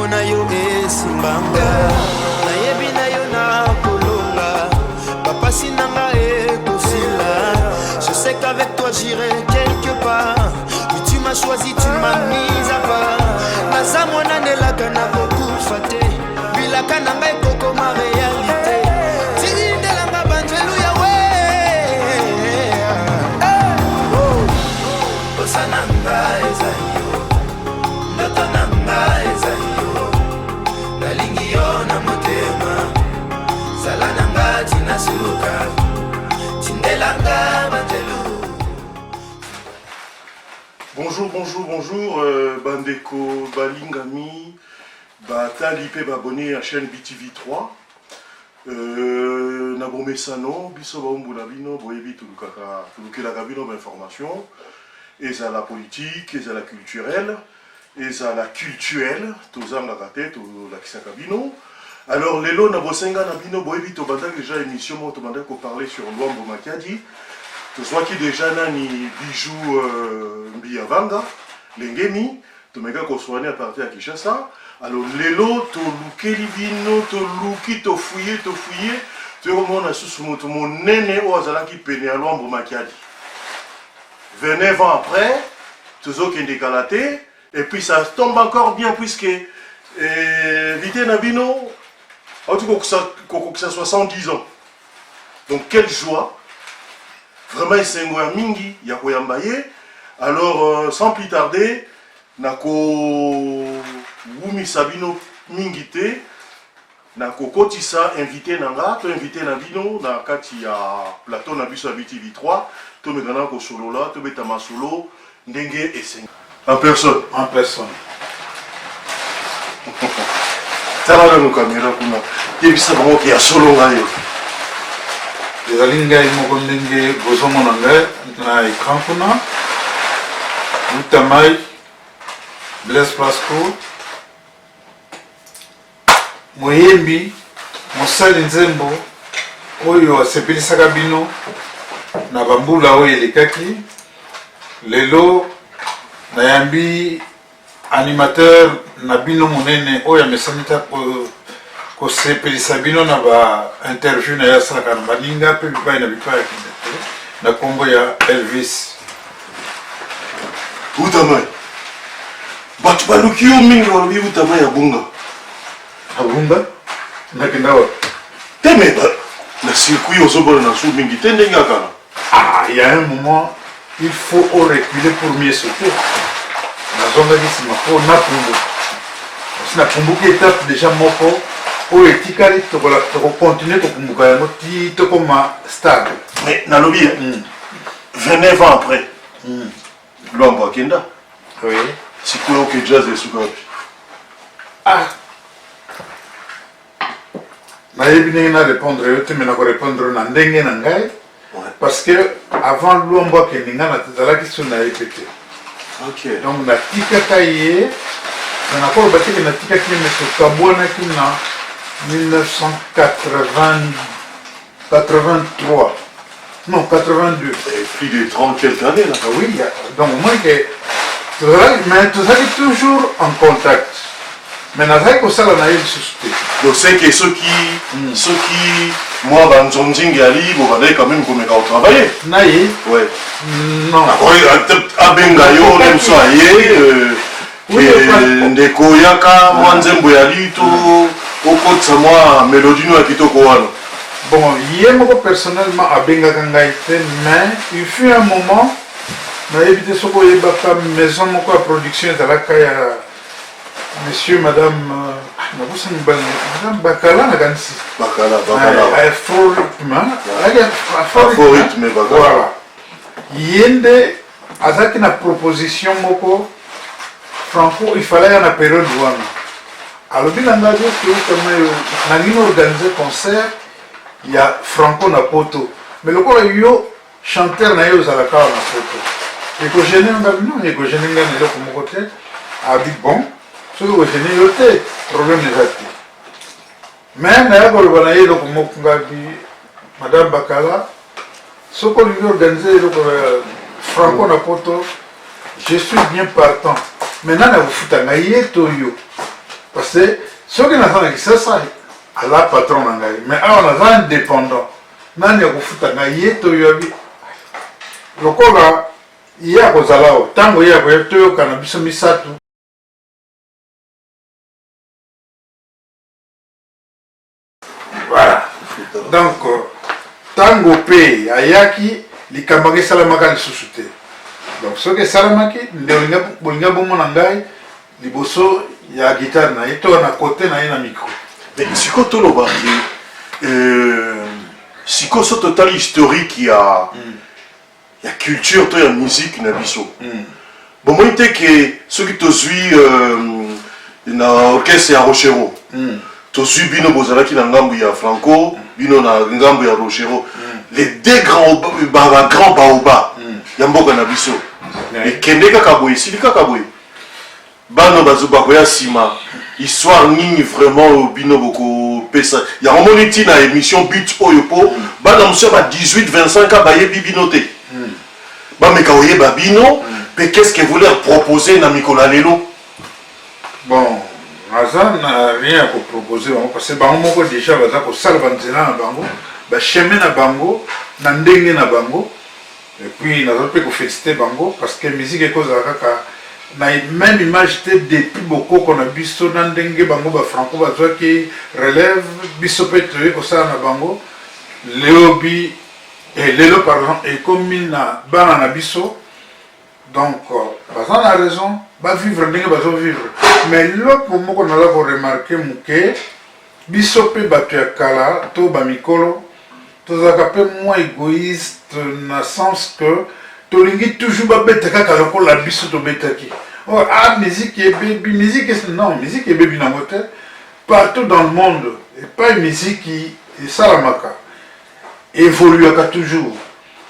na yo esimbanga nayebi na yo na kolonga bapasi na nga ekosila. Je sais qu'avec toi j'irai quelque part. Oui, tu m'as choisi, tu m'as mis à part. Naza mwana nelaka na kokufa te bilaka na ngai koko ma réalité tindelanga banjelu ya we osana ngai ezali yo ndoto na ngai ezali yo nalingi yo na motema zala na ngai tina suka tindelanga banjelu. Bonjour, Bandeko, Balingami, Batali pe abonné à la chaîne BTV3. Nabomé Sano, Biso Baumboula Bino, Boyebi Tulukela Bino d'information. Et à la politique, et à la culturelle, et à la culturelle, Tozanga Kate, la Kisakabino. Alors, Lelo Nabosenga Nabino, Boyebi Tobandak, déjà émission, Tobandak, pour parler sur Luambo Makadi. Tu vois qui déjà nani bijou Mbiavanga, Lengemi, tu m'as dit qu'on soit à partir à Kinshasa. Alors, Lelo, tu lukeli vino, tu luki, tu fouillé, tu remontes à sous mon néné au Azala qui pénait à Luambo Makadi. 29 ans après, tu as qui décalaté, et puis ça tombe encore bien puisque Vité Nabino, en tout cas que ça 70 ans. Donc, quelle joie! Vraiment, c'est un mingi, il y a Koyambaye. Alors, sans plus tarder, nako Wumi Sabino mingite, nako Kotisa invité nanga, to invité Nabino, na kati ya plateau Nabiso BTV3, to me gana ko solo là, to betama solo, ndenge et sing. En personne. En personne. Tala na caméra kuna. Yebisa bango ki ya solo ngayo. ezali ngai moko ndenge bozomona ngai na écran kuna Mutamai Blaise Pascal moyembi mosali nzembo oyo asepelisaka bino na bambula oyo elekaki lelo nayambi animateur na bino monene oyo amesanita kosepelisa bino na ba interview na yasalaka na baninga mpe bipai na bipai ya kindete na kombo ya Elvis Mutamai bato baluki yo mingi balobi Mutamai abunga nakenda wa teme na circuit ozobona na su mingi te ndenge akala. Il y a un moment il faut reculer pour mieux sauter nazongaki nsima mpo napumbu osi napumbuki étape déjà moko oyo etikali tokocontinue kokumbuka yango ti tokoma stable. Mais nalobi 29 ans après Luambo akenda oui. sikoyo oke jazz esuka wapi? nayebi ndenge na répondre yo te me nakorépondre na ndenge na ngai parce que avant Luambo akende nga nazalaki so nayebi te. Donc natikaka ye na nakoloba teke natikaki ye meso kabwanaki na 1983. Non, 82. Et plus de 30 quelques années là. Oui, donc moi, mais tout ça est toujours en contact. Mais nous ça la naïve société. Donc c'est que ceux qui moi Banzonjing Ali, vous allez quand même comme au travailler. Naïe. Ouais. Non. À Bengayo, nous soyez. Ndeko yaka mwanzembo yali to okotsa mwa mélodie no kitoko wana. Bon, yemoko personnellement abengaka ngai te, mais il fut un moment na évité soko yebaka maison moko ya production ezalaka ya monsieur madame madame Bakala na kanisi. Bakala. Faux rythme. Voilà. Yende azaki na proposition moko Franco, il fallait une période wana. Alors bien on a dit que na nino organiser concert, il y a Franco na poto. Mais le quoi yo chanteur na yo zalaka na poto. Et que gêner on a vu non, et que gêner ngana yo comme côté a dit bon, ce que gêner yo té problème n'est pas. Mais na ya ko le bana yo comme ngabi madame Bakala, ce qu'on lui organiser Franco na poto, je suis bien partant. Maintenant, vous foutez un toyo. parce que ceux qui n'ont ça, ça, à la patron, mais on a indépendant. Nani ya kufuta na yeto yobi. Lokola iya kozalao tango iya koyeto kana biso misatu. Voilà. Donc tango pe ayaki likambaki salamaka lisusu te. Donc soki salamaki bolinga bomo na ngai liboso ya guitare na yeto na côté na ye na micro. Mais siko toloba siko so total historique ya culture to ya musique na biso. Bon moi te que ceux qui tozui na orchestre ya Rochero. Tozui bino bozalaki na ngambu ya Franco, bino na ngambu ya Rochero. Les deux grands baobas ya mboka na biso. Et kende kaka boye, silika kaka boye. Bano bazuba koya sima. Histoire nini vraiment bino boko pesa. Ya romoni ti na émission but oyopo, bana monsieur ba 18-25 ans ba yebi binoté. Ba meka oyeba bino, mais qu'est-ce que vous leur proposez na Mikola lelo? Bon, Azan n'a rien à proposer parce que bango déjà baza ko salva nzela na bango, ba chemin na bango, na ndenge na bango. Et puis na zo pe ko féliciter bango parce que musique est cause kaka na même image depuis beaucoup qu'on a biso na ndenge bango ba franco bazwa ki relève biso petre ko ça na bango leobi et lelo par exemple et comme na bana na biso donc bazan a raison ba vivre ndenge bazo vivre mais l'autre moment qu'on a là pour remarquer muke biso pe batu ya kala to ba mikolo to zaka pe moins égoïste na sens que tolingi toujours ba beta kaka lokola biso to betaki. Oh, ah, musique et baby, musique et non, musique et baby partout dans le monde, et pas une musique qui est salamaka, évolue toujours.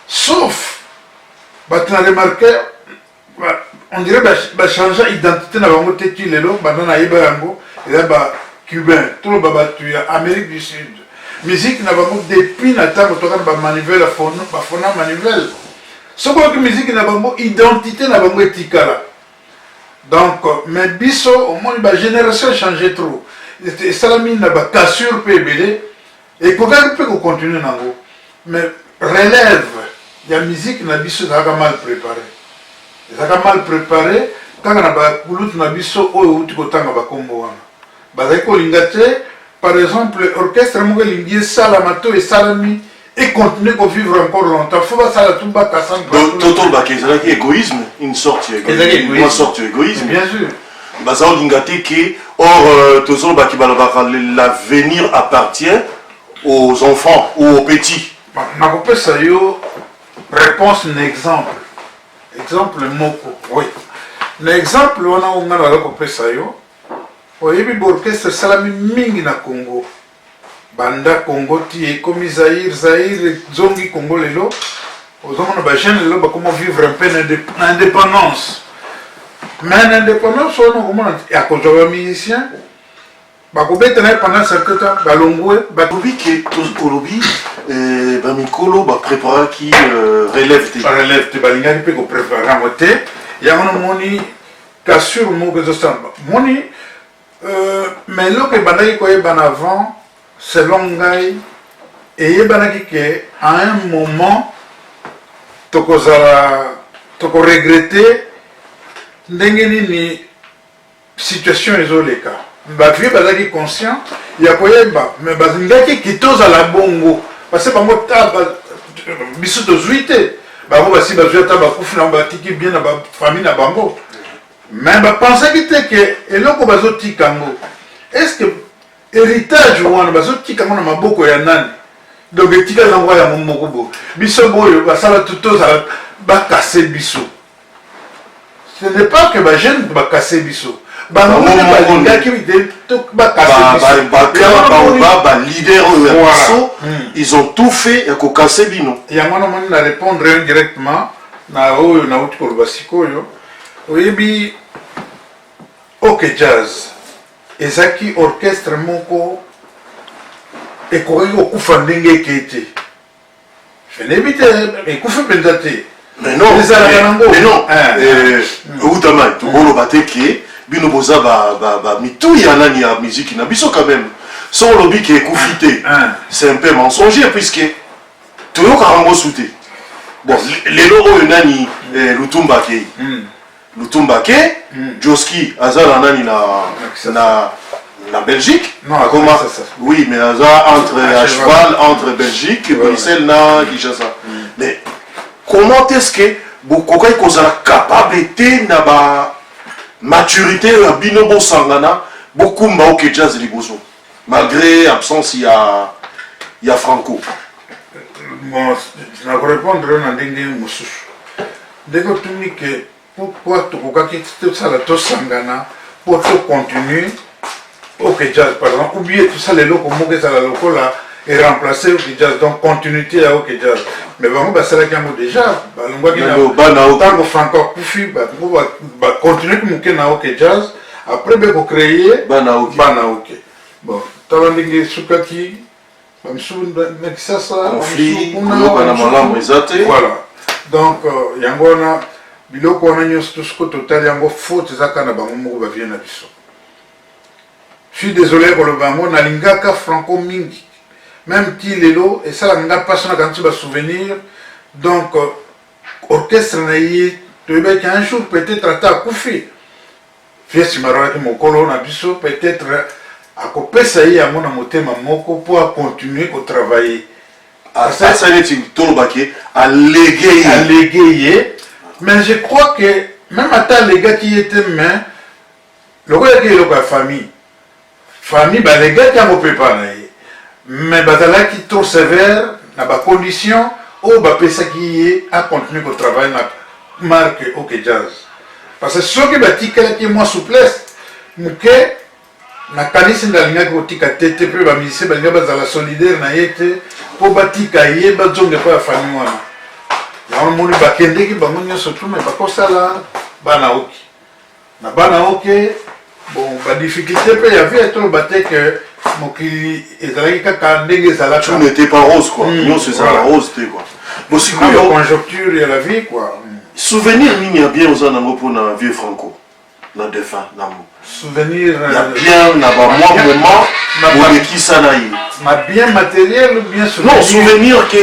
Sauf, tu as remarqué, on dirait que changer d'identité dans le tête, il est là, et là, cubain, tout le baba, tu es Amérique du Sud. Musique n'a pas depuis la table, tu as manivelle, la faune manivelle. Sauf que musique n'a pas identité, n'a pas étikala. Donc, mais biso, au moins, la génération a changé trop. Salami n'a pas cassure PBD. Et quand on peut continuer, mais relève, il y a musique n'a biso n'a pas mal préparé. Ça a mal préparé. Quand on a pas coulé n'a biso ou tu peux t'en avoir combo. Bazako lingate, par exemple, orchestre moué lingier salamato et salami. Et continuer à vivre encore longtemps. Il faut pas ça la tout bas cassant. Total baké, c'est égoïsme, une sorte d'égoïsme. Une sorte d'égoïsme. Bien sûr. Bazao lingate qui, or, total baké l'avenir appartient aux enfants ou aux petits. Ma copine ça y réponse un exemple. Exemple moko. Oui. L'exemple on a la copine ça y oui, il y a l'orchestre salami mingi na Congo. Banda Congo ti comme Zaïre zongi Congo lelo aux hommes ba jeune lelo ba comment vivre un peu l'indépendance mais l'indépendance on comment ya ko jowa musicien ba ko betena pendant certain temps ba longwe ba lobi que tous lobi ba mikolo ba préparer qui relève te balinga pe ko préparer moté ya on moni cassure mo que ça moni mais lo que bandai ko e ban avant selon Ngai, et il y a un moment, tu peux regretter une situation isolée. Tu es conscient, il y a mais tu es à la bongo. Parce que tu es de zuité. Tu es bien dans la famille. Mais tu penses que est-ce que héritage wana bazotika ngona maboko ya nani donc etika ngwa ya momoko bo biso boyo basala tutoza bakase biso ce n'est pas que ba jeune bakase biso ba ngona balinga ki to bakase biso ba leader biso ils ont tout fait et ko casser bino ya ngona moni na répondre indirectement na oyo na utiko basiko yo oyebi OK jazz ezaki orchestre moko ekoki kokufa ndenge ekete fenebi te ekufi mpenza te mais non Outama tokoloba te ke bino boza mitou ya nani ya musique na biso quand même son lobby qui est koufité c'est un peu mensonger puisque toyoka rango souté bon lelo oyo nani Lutumba Ke Lutumba Ke Joski azala nani na Belgique non comment oui mais aza entre à cheval entre Belgique Bruxelles na Kinshasa mais comment est-ce que bokoka kozala capacité na ba maturité ya bino bosangana bokumba OK jazz liboso malgré absence ya Franco. Bon, je vais répondre à un moussou. Dès que tu dis que pourquoi tu as tout ça, tout sangana, pour continuer, OK jazz, par exemple, oubliez tout ça, les locaux, que ça, la loco là, et remplacer OK jazz, donc continuité à OK jazz. Mais bon, c'est là qu'il y a déjà, tant que Franco Koufi, continuer comme OK na OK jazz, après, on va créer Banaoke. Bon, tu as dit Soukati. Voilà. Donc, Yangona, biloko wana nyonso tout ce que total yango faute ezaka na bango moko bavie na biso. Je suis désolé koloba yango nalingaka Franco mingi. Même ti lelo esala nga mpasi na kanti basouvenir. Donc, orchestre na ye toyebaki un jour peut-être ata akufi. Fiesi maroraki mokolo na biso peut-être akopesa ye yango na motema moko pour continuer à travailler. Ça c'est tolobaki allégué. Mais je crois que même à les gars qui étaient main, le gars qui est la famille, les gars qui ont préparé, mais là qui trop sévère, dans les conditions où pesa qui est à continuer à travailler na marque OK jazz. Parce que ceux qui bâtissent qui moins souplesse, muke na kanisi ndalinga kotika tete pe ba musicien balinga bazala solidaire na yete po batika ye bazonge pa famille wana ya moni bakende ki bango nyonso tout mais bakosala Banaoke na Banaoke bon ba difficulté pe ya vie to baté que mokili ezalaki kaka ndenge ezala tout n'était pas rose quoi nyonso ezala rose te quoi bon si la conjoncture et la vie quoi souvenir nini ya bien ozana ngo pona vieux Franco na défunt namo souvenir il y a bien na ba moi moment na qui ça na yi ma bien matériel ou bien souvenir non souvenir que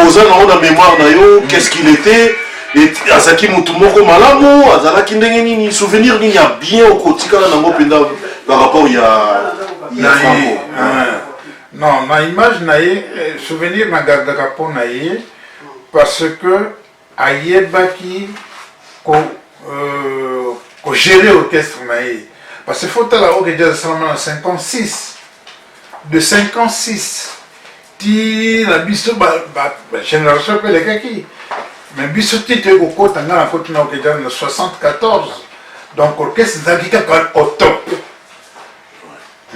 ozana na mémoire na yo qu'est-ce qu'il était et azaki mutu moko malamu azalaki ndenge nini souvenir nini ya bien okotikala nango penda par rapport ya Franco non na image na ye souvenir na gardaka po na ye parce que ayebaki ko gérer l'orchestre. Parce qu'il faut que OK Jazz seulement en 56. De 56, la biso génération peut les kaki. Mais biso titre au côté na côté na OK Jazz en 74. Donc l'orchestre zaki au top.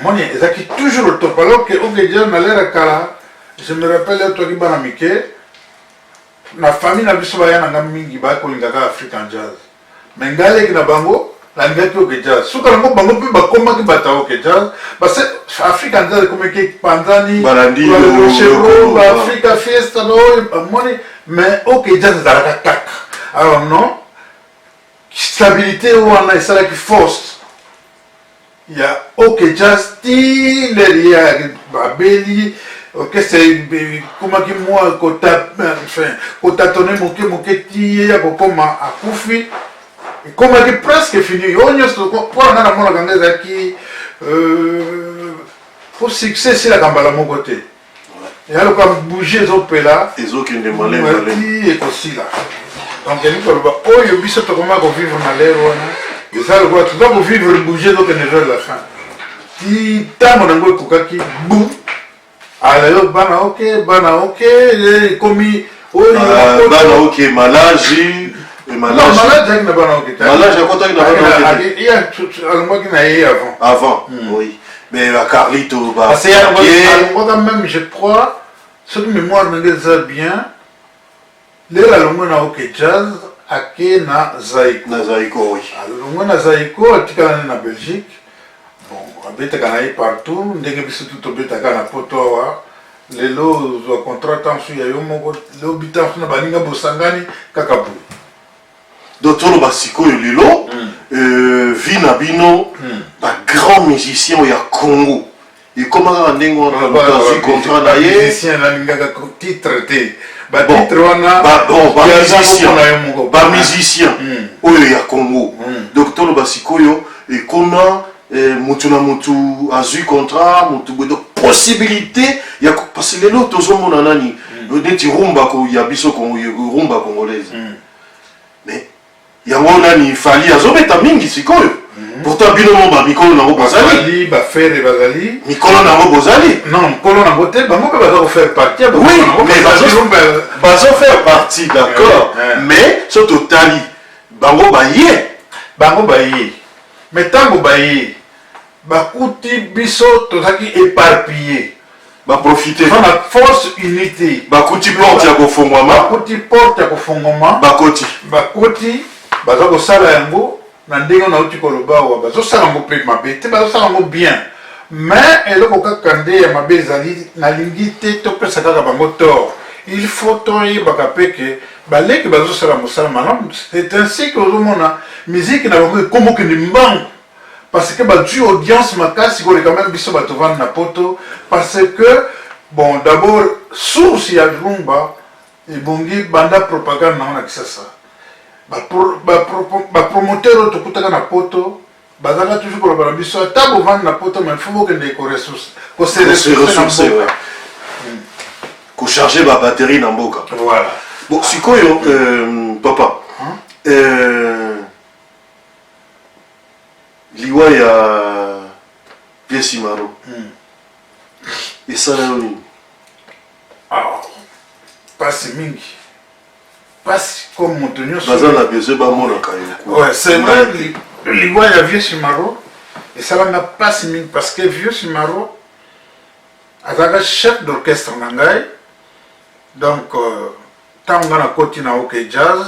Moi zaki toujours au top alors que OK Jazz na l'air kala. Je me rappelle toi qui banamike na famille na biso baya na mingi ba ko lingaka African Jazz. Mais ngale ki na bango la ngaki OK Jazz suka ngo bango pe bakoma ki bata OK Jazz parce que African Jazz comme ki Panzani Balandi le Africa Fiesta moni mais OK Jazz zalaka kaka alors non stabilité ou on a ça qui force il y a OK Jazz ti derrière babeli OK c'est comment qui moi kota enfin kota toné moke ti ya kokoma akufi comme elle est presque finie, on est pour la monnaie qui pour succès c'est la gambala mon côté. Et alors quand bouger les autres là, les autres qui ne demandent et aussi là. Donc il faut le voir. Oh il y a bis comment vivre dans l'air on et ça le voir tu dois vivre bouger donc ne vers la fin. Qui tamo nango kokaki bou. Alors Banaoke comme Banaoke malaji malade avec Banaoke. Malade j'ai contact Banaoke. Il y a tout allemand qui n'a eu avant. Avant, oui. Mais la Carlito parce que moi quand même je crois cette mémoire me bien. Les allemand na OK Jazz ake na Zaiko. Na Zaiko oui. Alors na Zaiko atikana na Belgique. Bon, abeta kana partout, ndenge biso tout obeta kana potowa. Lelo zo contrat tansu ya yo moko, lo bitansu na baninga bosangani kakabu. donc toloba sikoyo lelo vi na bino bagrand musicien ya Congo ekomaka ndenge wana bazwi contrat na ye musicien nalingaka titre te batitre wana bamusicien oyo ya Congo donc toloba sikoyo ekoma mutu na mutu azwi contrat mutu donc possibilité ya parce que lelo tozomona nani neti rumba ko ya biso rumba congolaise mais yango nani fali azobeta mingi sikoyo pourtant bino mo ba mikolo nango bozali ba faire bazali mikolo nango bozali non mikolo nango te bango pe baza ko faire partie oui mais bazo faire partie d'accord mais so totali bango baye mais tango baye bakuti biso tozaki éparpillé baprofite na force unité bakuti porte ya kofongwama bakuti baza kosala yango na ndenge nauti koloba awa bazosala yango mpe mabe te bazosala yango bien mais eloko kaka nde ya mabe ezali nalingi te topesa kaka bango tort il faut toyebaka mpe ke baleki bazosala mosala malamu c'est ainsi que ozomona musique na bango ekomokende mbangu parce que bazwi audience makasi koleka même biso bato vanda na poto parce que bon d'abord source ya rumba ebongi banda propagande nango na kisasa bapromoteur oyo tokutaka na poto bazalaka toujours koloba na biso ata bovanda na poto mais fo bokende koseresource kocharge babatterie na mboka voilà bon sikoyo papa liwa ya Viesimaro esala yo nini pasi mingi pasi comme moto nyonso baza na besoin bamonaka yo ouais c'est vrai liwa ya Viesimaro esalanga pasi mingi parce que Viesimaro azalaka chef d'orchestre na ngai donc ntango nga nakoti na OK Jazz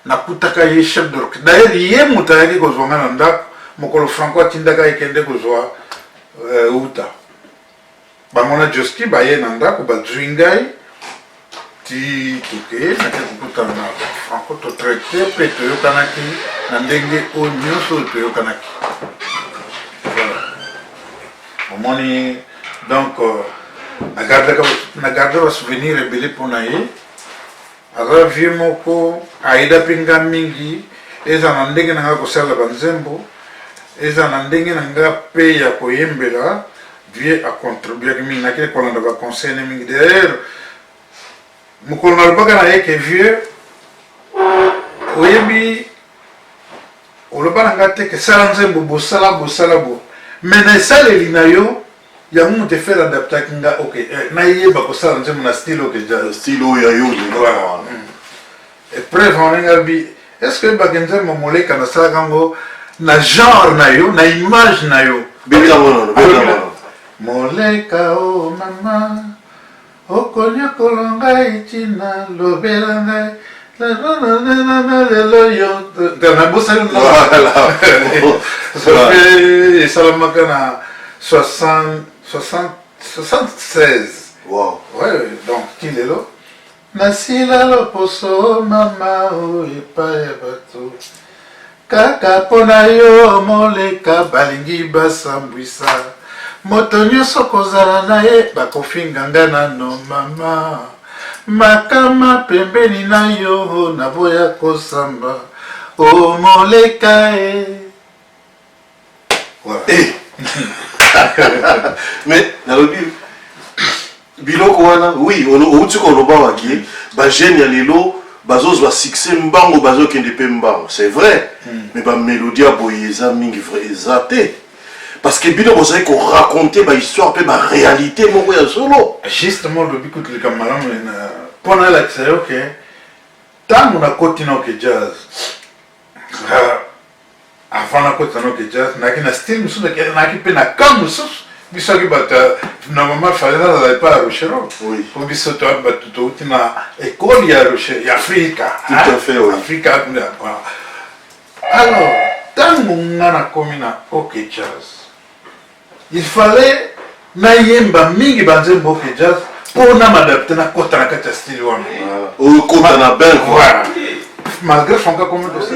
nakutaka ye chef d'orchestre d'ailleurs ye moto ayaki kozwa nga na ndako mokolo Franco atindaka ekende kozwa uta bango na Joski baye na ndako bazwi ngai ti toke nake kokutana na Franco totraite mpe toyokanaki na ndenge oyo nyonso oyo toyokanaki voilà omoni donc nagarde basouvenir ebele mpona ye aza vie moko ayeda mpe nga mingi eza na ndenge na nga kosala banzembo eza na ndenge na nga mpe ya koyembela vie acontribuaki mingi nakili kolanda baconseil ne mingi d'ailleurs mokolo nalobaka na ye ke vie oyebi oloba na nga te ke sala nzembo bosala bo mais na esaleli na yo yango moto efere adaptaki nga ok nayeba kosala nzembo na style oke ja style oyo ya yo epreuve onenga bi est ce que oyebaki nzembo moleka nasalaka yango na genre na yo na image na yo moleka o mama okonyokola ngai ntina lobela ngai lelo yo nabosali esalamaka na 76 wow. Ouais, donc kilelo nasila loposo mama o epai ya bato kaka mpona yo moleka balingi basambwisa moto nyonso kozala na ye bakofinga nga nano mama makama pembeni na yo naboya kosamba o moleka e voilà. mais nalobi biloko wana oui outi koloba waki bagene ya lelo bazozwa succès mbango bazokende mpe mbango c'est vrai mais bamélodie ya boye eza mingi vrai eza te parce que bino bozali koraconte bahistoire mpe baréalité moko ya solo justement lobi kutulika malamu mpona alakisa yo ke ntango nakoti na OK Jazz avant nakota na OK Jazz naki na style mosusu naki mpe na kam mosusu biso aki bato normalement fallait nazala epa ya rochero po biso bato touti na ekole ya rocher ya afrika afrika alors ntango nga nakomi na OK Jazz il fallait nayemba mingi banzembo OK Jazz mpo na madapte nakota na kati ya style wana okota na ben voilà malgré Franca comme aussi.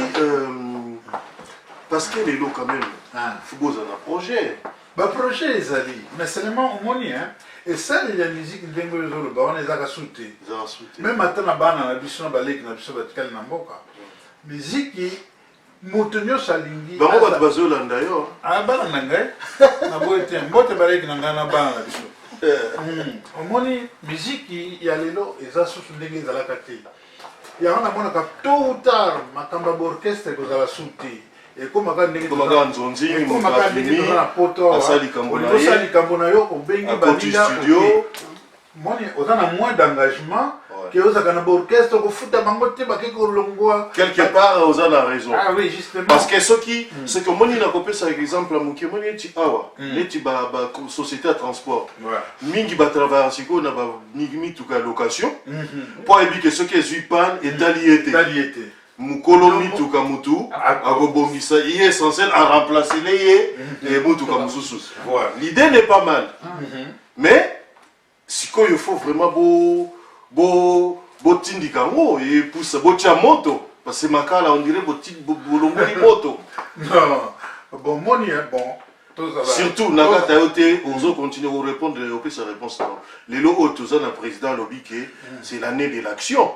Parce que les lots quand même, il faut poser un projet. Bah projet ezali, mais seulement au moni hein. Et ça il y a musique ndengo ezolo ba on ezaka souté. Même atana bana na biso na baleki na biso batikali na mboka. Musique motonyo salingi. Ba ko bazolanda yo. Ah bana na ngai. Na boete mbote baleki na ngana bana na biso. Au moni musique ya lelo eza susu ndenge ezalaka te. Ya on a monaka tôt ou tard makamba orchestre kozala souté. Et comme on a dit que na poto asali kambona yo obengi balinga studio moni ozana moins d'engagement que ozaka na orchestre ko futa bango te bakeko longwa quelque part ozana raison. Ah oui justement parce que ce que moni na kopé par exemple muke moni ti awa neti ba société de transport mingi ba travailler siko na ba mingi tuka location pour éviter que ce qui est pan et taliété mukolo mituka mutu akobongisa il est essentiel à remplacer les mutuka mususu. Voilà, l'idée n'est pas mal. Mais siko il faut vraiment beau tindikango et pour ça beau moto parce que makala on dirait beau bolongoli moto. Non bon moni bon surtout nakata yote ozo continuer à répondre au sa réponse non les lo otoza na président lobby que c'est l'année de l'action.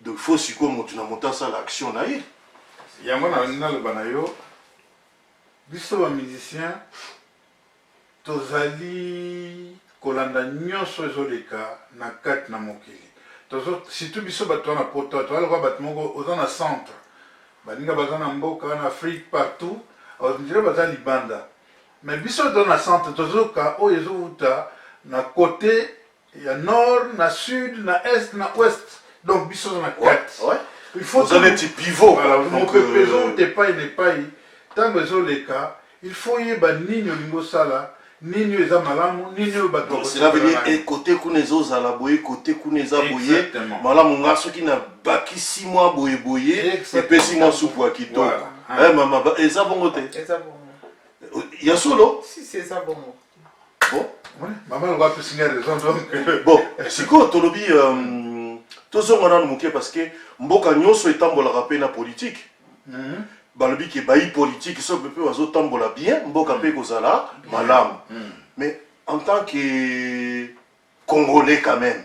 Donc il faut aussi que tu n'as monté ça l'action naïe. Il y a un banayo. Biso ba musicien tozali kolanda nyonso ezoleka na kati na mokili. Tozo surtout biso bato na poto to ala ba moko oza na centre. Balinga baza na mboka en Afrique partout. On dirait baza libanda. Mais biso dans na centre tozoka o ezovuta na côté ya nord, na sud, na est, na ouest. Donc, biso dans la carte. Il faut vous avez un petit pivot. Voilà, mon pépézo, t'es pas, tant que les cas, il faut y avoir nino lingo sala, nino eza malamu, nino bato. Cela veut dire côté kunezo zala boye, côté kuneza boye. Malamu ngaso qui n'a baki 6 mois boye boye, et puis 6 mois sous poids qui tombe. Eh maman, et ça bon côté. Et ça bon. Il y a solo. Si c'est ça bon. Bon. Maman on va plus signer raison donc. Bon, c'est quoi tolobi parce que mboka nyonso etambolaka pe na politique. Balobi ke bayi politique so pe wazo tambola bien mboka pe kozala malamu. Mais en tant que Congolais quand même.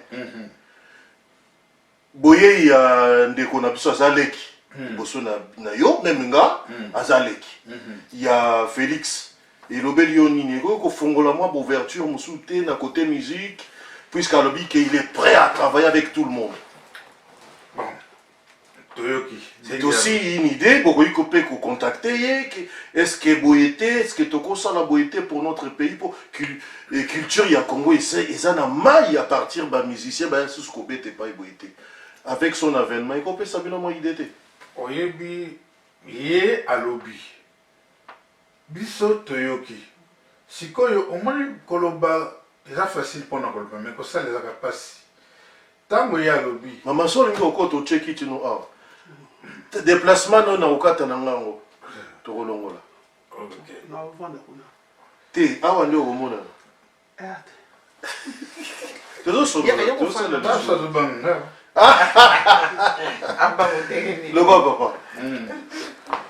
Boye ya ndeko na biso azaleki. Boso na yo même nga azaleki. Ya Félix elobeli yo nini ko fongola moi ouverture musute na côté musique puisqu'alobi ke il est prêt à travailler avec tout le monde. Bon. C'est aussi une idée pour que contacter. Est-ce que Boyete, est-ce que Toko la Boyete pour notre pays, pour la culture il y a Congo et ça n'a maille à partir des musiciens, sous ce qu'on peut pas Boyete. Avec son avènement, il peut savoir comment il était. Oyebi yé à lobby. Biso Toyoki. Si koyo au moins koloba, c'est facile pour nous koloba, mais que ça les a pas si. Tango ya lobby. Maman solo ngo ko to check it no ah. Déplacement non na okata na ngango. To kolongola. OK. Na ovanda kuna. Te awa ndio omona. Tozo solo. Tozo solo. Ça de banga. Aba modèle. Le papa.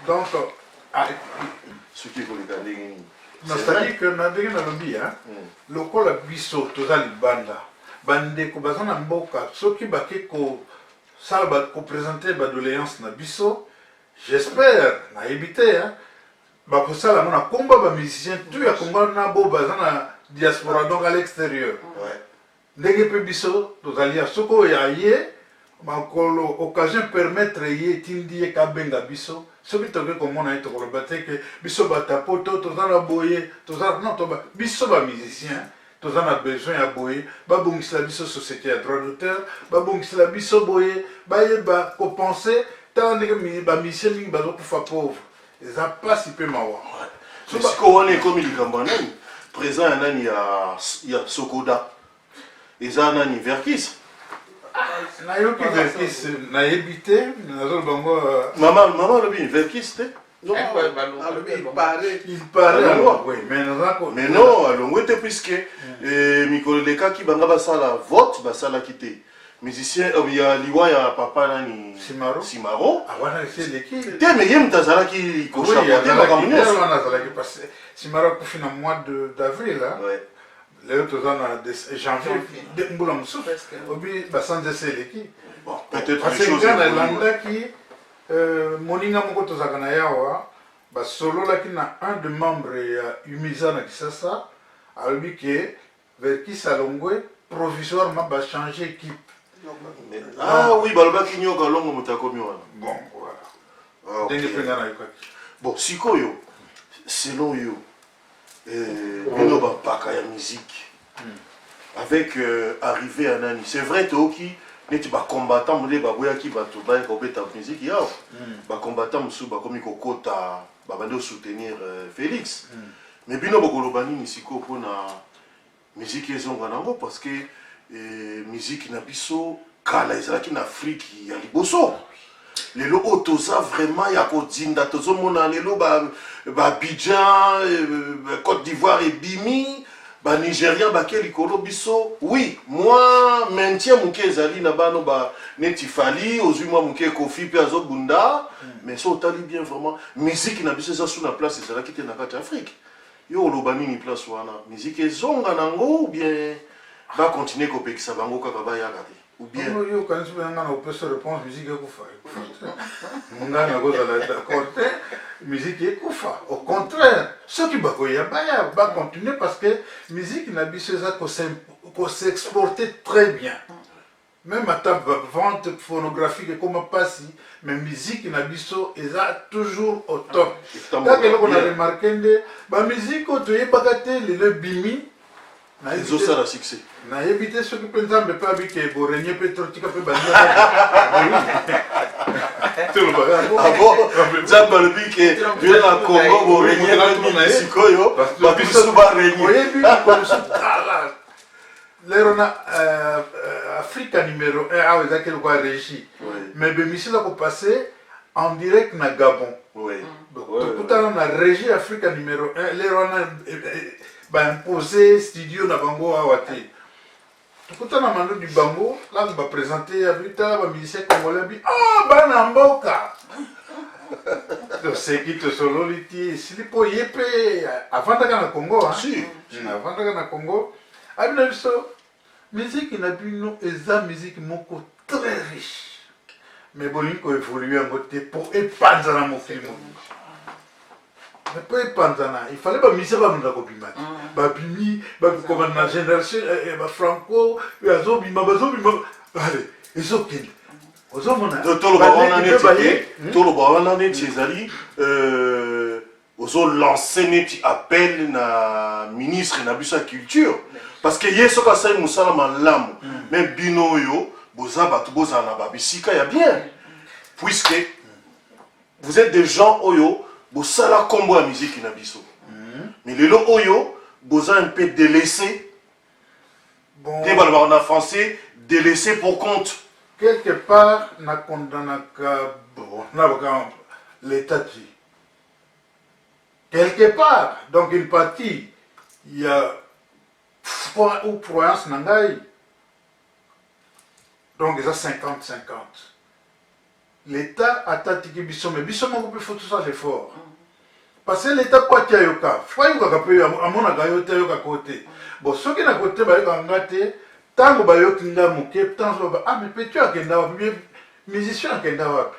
Donc ce qui est le gardien. c'est-à-dire que na ndenge na lobby hein. Lokola biso tozali banda. Bandeko bazana mboka soki bake ko sala ko présenter ba doléance na biso j'espère na éviter hein ba ko sala mona komba ba musicien tout ya komba na bo bazana diaspora donc à l'extérieur ouais ndenge pe biso tozali soko ya ye ba ko occasion permettre ye tindi ka benga biso soki toke komona ito ko battre que biso batapoto tozana boye tozana non to biso ba musicien tous en a besoin à boyer, babongis la biso société à droit d'auteur, babongis la biso boyer, ba ko penser tant que ba mission li ba ko fa pauvre. Et ça passe il peut m'avoir. Ce qu'on est comme il kambanani, présent nani ya Sokoda. Et ça nani Verkis. Na yo ki Verkis na ebité, na zo bango maman le bien Verkis te. Non, il paraît oui, mais non, alors puisque Mikolo Leka qui banga basala vote basala quitté musicien il y a liwa ya papa nani Simaro awana eseleki te me ye mutu azalaki kochapote makambo nyonso wana azalaki parce Simaro akufi na mois d'avril lelo toza na janvier mbula mosusu obi basanza eseleki parce que nga nalandaki moninga moko tozalaka na yawa basololaki na un de membre ya Umiza na Kisasa alobi ke Verkis Alongwe provisoirement bachange équipe. Ah oui, balobaki nyoka longo mutakomi wana. Bon, voilà. Ndenge penga na yokaki. Bon, sikoyo, selon yo, bino bapaka ya musique, avec arrivée à Nani, c'est vrai toki neti ba combattant mule baboyaki bato ba kobeta musique yao. Ba combattant musu ba komi kokota ba bando soutenir Félix. Mais bino bokolobani ni siko pona musique ezonga nango parce que musique na biso kala ezalaki na Afrique ya liboso. Lelo otoza vraiment ya kodinda tozomona lelo ba Abidjan, Côte d'Ivoire et Bimi, ba Nigeria ba kelikolo biso. Oui, moi maintien muke ezali na bano ba netifali ozui moi muke Kofi pe azobunda, mais ça otali bien vraiment musique na biso ça sous la place ezalaki te na kati Afrique. Yo olobani ni place wana musique ezonga nango ou bien va continuer kopekisa bango kaka ba yakate ou bien yo quand tu vas na opesa réponse musique ekufa nga na goza la d'accord musique ekufa au contraire ceux qui bakoya ba continuer parce que musique na biso ça ko s'exporter très bien même à ta vente phonographique comme passi mais musique na biso est toujours au top. Quand on a remarqué ba musique to yebaka te le bimi na ils ont ça la succès na yebite ce que penza me pas que bo renier petrotika pe bandi tout le bagage ah bon zamba le bique viens à Congo bo renier na sikoyo ba biso ba renier oyebi ko sala l'erona Afrique numéro 1 ah vous avez quoi régie mais bémisi là pour passer en direct na Gabon oui tout à la régie Afrique numéro 1 l'erona ba imposer studio na bango awate tout à la mando du bango là on va présenter habita ba musicien congolais bi ah bana mboka donc c'est qui te solo liti silipo yepe avant d'aller na Congo hein si avant d'aller na Congo abina biso musique na bino eza musique moko très riche mais bolingi ko évoluer en côté pour épanza na mokili mais pour épanza na il fallait ba misa ba munda ko bima ba bimi ba comme na génération ba franco bazobima allez ezokende ozomona tolo ba wana neti ezali ozo lancer neti appel na ministre na biso ya culture parce que yeso ka sai musala malamu même bino yo boza batu boza na babisika ya bien puisque vous êtes des gens oyo bosala kombo ya musique na biso mais lelo oyo boza un peu délaissé bon te balaba en français délaissé pour compte quelque part na kondanaka bon na baka l'état quelque part donc une partie il y a ou croyance nangai donc ils ont 50-50 l'état attaque biso mais biso moko pe faut tout ça l'effort parce que l'état quoi tia yoka faut yoka pe amona ga yote yoka côté bon ce qui na côté ba yoka ngate tango ba yoka ngamu ke tango ba ah mais peut-être akenda wa musicien akenda wa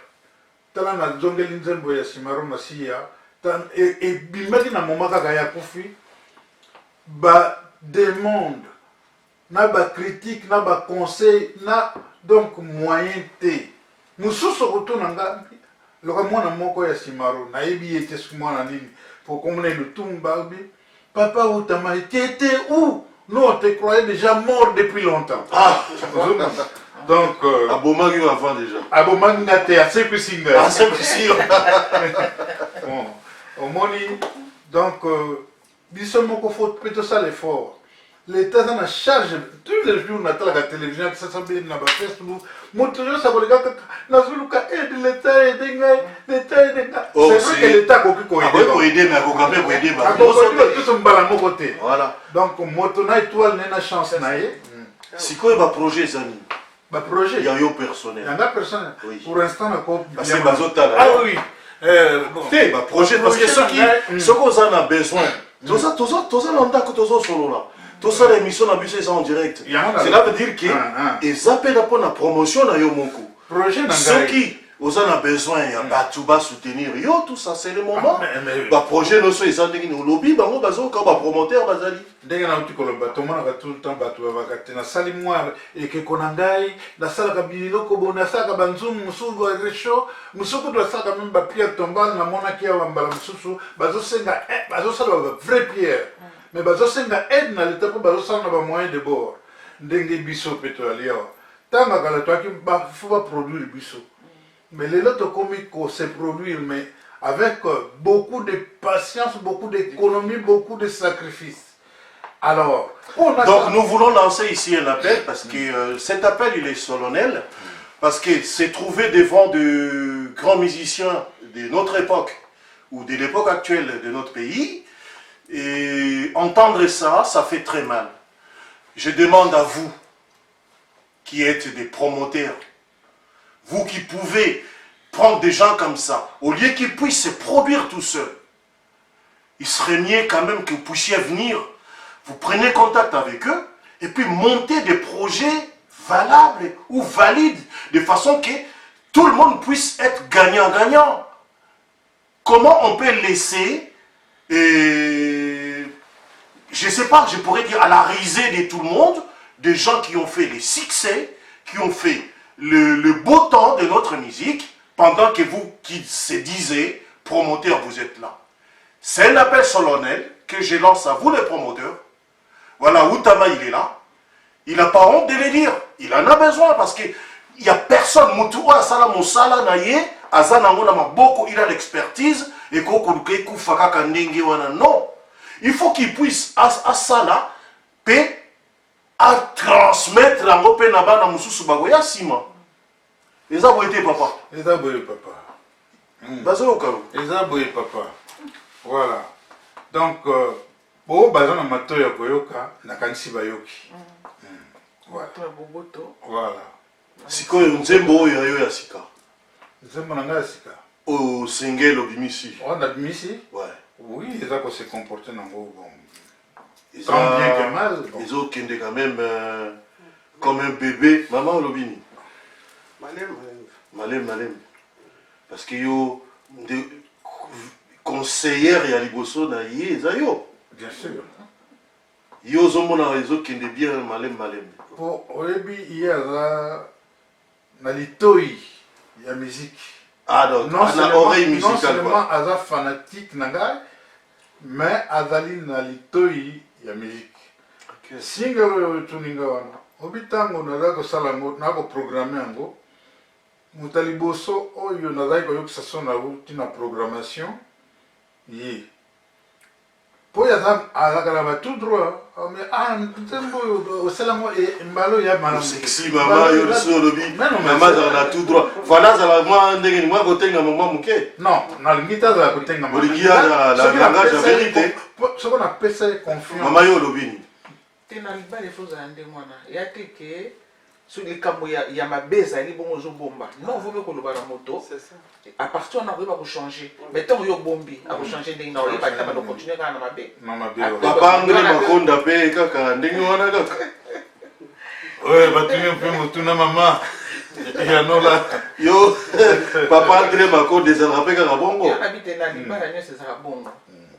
tala na zongeli nzembo ya Simaro Masia et bimaki na moment kaka ya kufi ba demande na ba critique na ba conseil na donc moyen té mususu retourna nga loka mwana moko ya Simaro na yebi était ce mwana nini pour qu'on ait le tumba bi papa utama était où non te croyais déjà mort depuis longtemps ah donc abomaki avant déjà abomaki na te assez que singa assez que si bon au moni donc biso moko faut plutôt ça l'effort l'état en charge tous les jours na la télévision que ça s'appelle na ba Facebook moto ça va regarder na zuluka aide l'état aide l'état c'est vrai que l'état ko aider mais ko kamé ko aider ba tout son bala mo côté voilà donc moto na étoile na chance na ye sikoyo ba projet zani projet. Il y a eu personnel. Il y en a personnel. Oui. Pour l'instant, Parce que Bazota, ah oui. Bon. Projet, parce que ceux qui en ont besoin, tout ça, l'entend que tout ça solo là. Tout ça, l'émission n'a plus ça en direct. Cela veut dire que ils appellent pour la promotion dans Yomoko. Projet ceux qui en ont besoin, il y a Batouba soutenir. Yo, tout ça, c'est le moment. Le projet, nous sommes au lobby, nous sommes promoteur, Bazali. Ndenge na uti koloba tomonaka tout le temps bato babakate na sali mwa ekeko na ngai nasalaka biloko bo nasalaka banzumu mosusu resho mosuku tosalaka meme bapierre tombale namonaki awa mbala mosusu bazosenga bazosala vrai pierre mais bazosenga aide na leta mpo bazosala na bamoyen de bord ndenge biso mpe toyali awa ntango kala toyaki fo baproduire biso mais lelo tokomi kose produire mais avec beaucoup de patience, beaucoup d'économie, beaucoup de sacrifices. Alors, donc nous voulons lancer ici un appel parce que cet appel il est solennel parce que c'est trouvé devant de grands musiciens de notre époque ou de l'époque actuelle de notre pays et entendre ça, ça fait très mal. Je demande à vous qui êtes des promoteurs, vous qui pouvez prendre des gens comme ça, au lieu qu'ils puissent se produire tout seuls, il serait mieux quand même que vous puissiez venir. Vous prenez contact avec eux et puis monter des projets valables ou valides de façon que tout le monde puisse être gagnant-gagnant. Comment on peut laisser, je ne sais pas, je pourrais dire à la risée de tout le monde, des gens qui ont fait les succès, qui ont fait le beau temps de notre musique, pendant que vous qui se disiez, promoteurs, vous êtes là. C'est un appel solennel que je lance à vous les promoteurs. Voilà, Outama il est là. Il n'a pas honte de le dire. Il en a besoin parce qu'il n'y a personne. Il a l'expertise. Non. Il faut qu'il puisse à ça là, à transmettre la mopenaba na mususu bagoya sima. Les aboyés papa. Les aboyés papa. Les aboyés papa. Voilà. Donc, pour bazana mato ya koyoka na kanisi bayoki. Voilà. Voilà. Siko nzembo oyo ya sika. Nzembo na nga sika. Au single obimisi. On a bimisi? Ouais. Oui, ils ont se comporter dans bon. Ils tant bien que mal. Ils ont quand même comme un bébé. Maman Olobini. Malem. Parce que yo des conseillères et à Liboso na yé zayo. Bien sûr. Yo zomona réseau qui est bien malem. Pour Oyebi hier na litoi ya musique. Ah donc non seulement aza fanatique nanga mais azali na litoi ya musique. Single tuninga wana. Obitango naza ko sala ngo na ko programmer ngo. Mutaliboso oyo nazali ko yokisa sona na programmation yi po ya zam alakala ba tout droit mais ntembo o sala ngo e mbalo ya malamu sexy mama yo so lobi mama za na tout droit voilà za la moi ndenge moi ko tenga mama muke non na limita za ko tenga mama oligia la langage la vérité ce qu'on appelle ça confiance mama yo lobi tena libale faut za ndenge mwana ya teke sur les camps il y a ma baisse ali bon ozo bomba non vous me koloba na moto c'est ça à partir on arrive à changer mais tant yo bombi à changer ndenge na oliba ta ba continuer kana na mabe non mabe papa ngene makonda pe kaka ndenge wana kaka ouais batuni pe mutuna mama ya nola yo papa ngene makonda za rape kaka bongo ya habite na libala nyo c'est ça bongo.